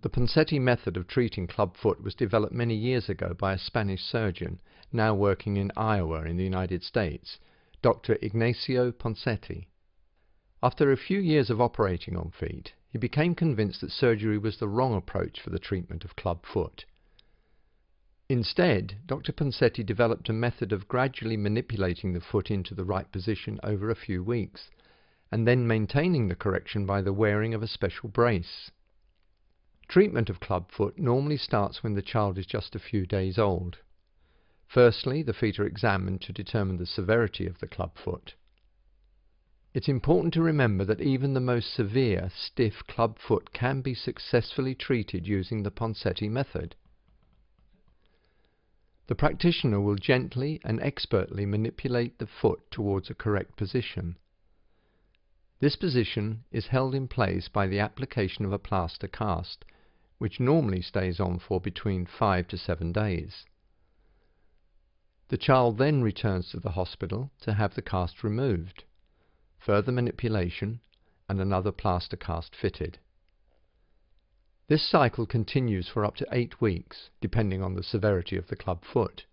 The Ponseti method of treating clubfoot was developed many years ago by a Spanish surgeon now working in Iowa in the United States, Dr. Ignacio Ponsetiego. After a few years of operating on feet, he became convinced that surgery was the wrong approach for the treatment of clubfoot. Instead, Dr. Ponsetiego developed a method of gradually manipulating the foot into the right position over a few weeks, and then maintaining the correction by the wearing of a special brace. Treatment of clubfoot normally starts when the child is just a few days old. Firstly, the feet are examined to determine the severity of the clubfoot. It's important to remember that even the most severe, stiff clubfoot can be successfully treated using the Ponsetiego method. The practitioner will gently and expertly manipulate the foot towards a correct position. This position is held in place by the application of a plaster cast, which normally stays on for between 5 to 7 days. The child then returns to the hospital to have the cast removed, further manipulation, and another plaster cast fitted. This cycle continues for up to 8 weeks, depending on the severity of the clubfoot.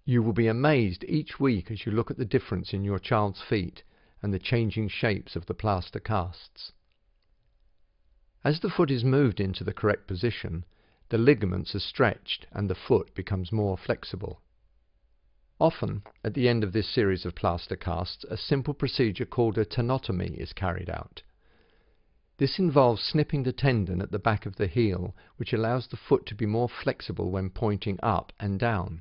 You will be amazed each week as you look at the difference in your child's feet and the changing shapes of the plaster casts. As the foot is moved into the correct position, the ligaments are stretched and the foot becomes more flexible. Often, at the end of this series of plaster casts, a simple procedure called a tenotomy is carried out. This involves snipping the tendon at the back of the heel, which allows the foot to be more flexible when pointing up and down.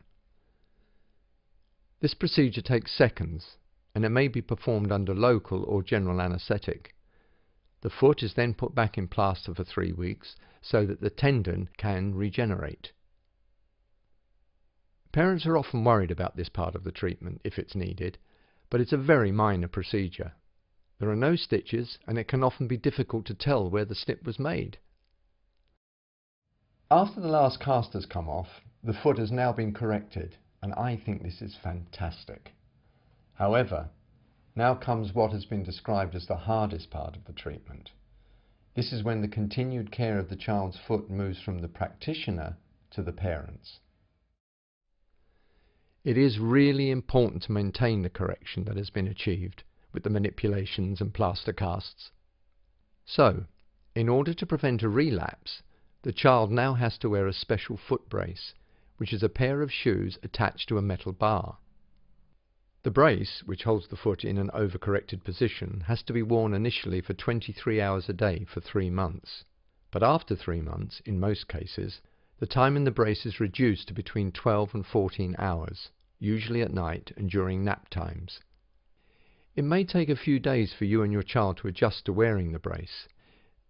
This procedure takes seconds, and it may be performed under local or general anesthetic. The foot is then put back in plaster for 3 weeks so that the tendon can regenerate. Parents are often worried about this part of the treatment if it's needed, but it's a very minor procedure. There are no stitches, and it can often be difficult to tell where the snip was made. After the last cast has come off, the foot has now been corrected, and I think this is fantastic. However, now comes what has been described as the hardest part of the treatment. This is when the continued care of the child's foot moves from the practitioner to the parents. It is really important to maintain the correction that has been achieved with the manipulations and plaster casts. So, in order to prevent a relapse, the child now has to wear a special foot brace, which is a pair of shoes attached to a metal bar. The brace, which holds the foot in an overcorrected position, has to be worn initially for 23 hours a day for 3 months. But after 3 months, in most cases, the time in the brace is reduced to between 12 and 14 hours, usually at night and during nap times. It may take a few days for you and your child to adjust to wearing the brace.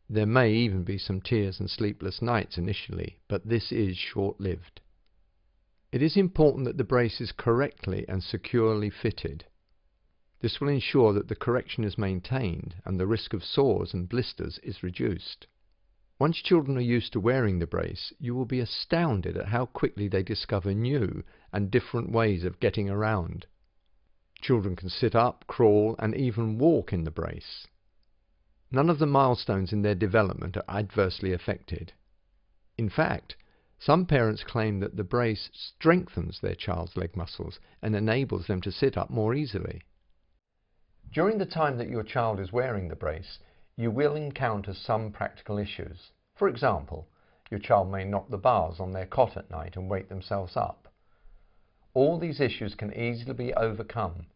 There may even be some tears and sleepless nights initially, but this is short-lived. It is important that the brace is correctly and securely fitted. This will ensure that the correction is maintained and the risk of sores and blisters is reduced. Once children are used to wearing the brace, you will be astounded at how quickly they discover new and different ways of getting around. Children can sit up, crawl, and even walk in the brace. None of the milestones in their development are adversely affected. In fact, some parents claim that the brace strengthens their child's leg muscles and enables them to sit up more easily. During the time that your child is wearing the brace, you will encounter some practical issues. For example, your child may knock the bars on their cot at night and wake themselves up. All these issues can easily be overcome,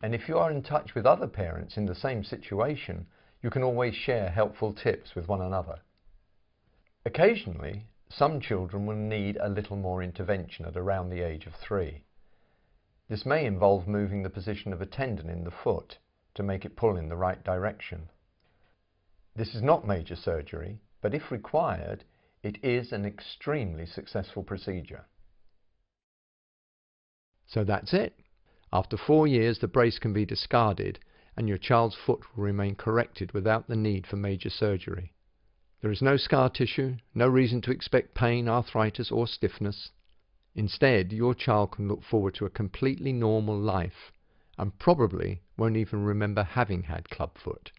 and if you are in touch with other parents in the same situation, you can always share helpful tips with one another. Occasionally, some children will need a little more intervention at around the age of 3. This may involve moving the position of a tendon in the foot to make it pull in the right direction. This is not major surgery, but if required, it is an extremely successful procedure. So that's it. After 4 years, the brace can be discarded and your child's foot will remain corrected without the need for major surgery. There is no scar tissue, no reason to expect pain, arthritis or stiffness. Instead, your child can look forward to a completely normal life and probably won't even remember having had clubfoot.